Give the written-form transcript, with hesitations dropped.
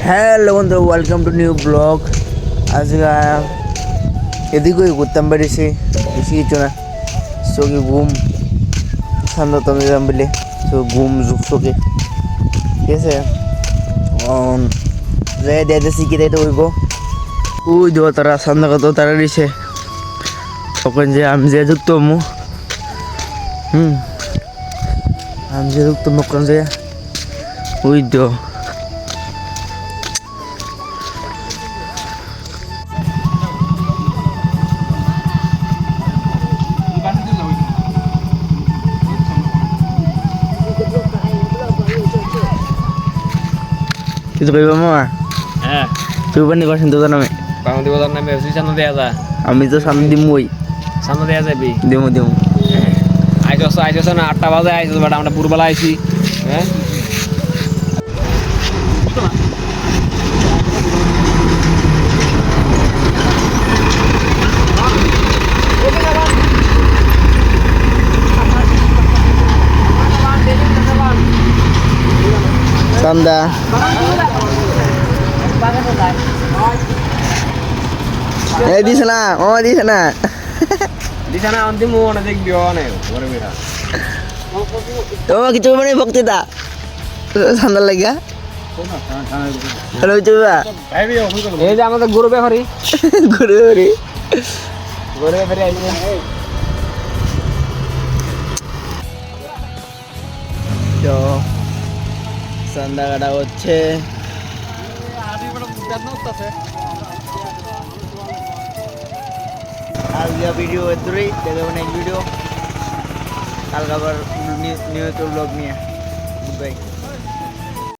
Hello বন্ধু, welcome to new blog. আজকে এদিকে ঘুরতাম বেরিয়েছি, বেশি কিছু না। চোখে ঘুম ঠান্ডা তমে যাম বলে ঘুম যুগ চোখে, ঠিক আছে। যাই দিয়েছি কি তাইতে হইব ওই দেবো তারা সান্দা কত তারা দিছে তখন যে আমি যে যুক্ত মু আমি যে যুক্ত মকন যে ওই দেব কিছু কইবা মামা? হ্যাঁ, তুই বানি করছেন তো নামে বাংলাদেশ বাজার নামে সামনে দেওয়া যায়। আমি তো সামনে দিমই সামনে দেওয়া যাবি। দেবো আইসস না 8টা বাজে আইসস, বাট আমরা পুরবেলা আইসি। হ্যাঁ, চান্দা এই দিছে না, ও দিছে না, দিশা না অন্তিম অনেক দেখবি অনেক ওরে বেটা। তোমার কিছু মানে বক্তৃতা ঠান্ডা লাগিয়া হ্যালো চুবা এই যে আমাদের গরু ব্যাপারি ঘুরে ঘুরে গরু ব্যাপারি আইছে। তো সন্ধ্যা কাটা হচ্ছে। আজকে ভিডিও এতই, দেখাবো নেক্সট ভিডিও কালকে আবার নিয়মিত ব্লগ নিয়ে। Good bye.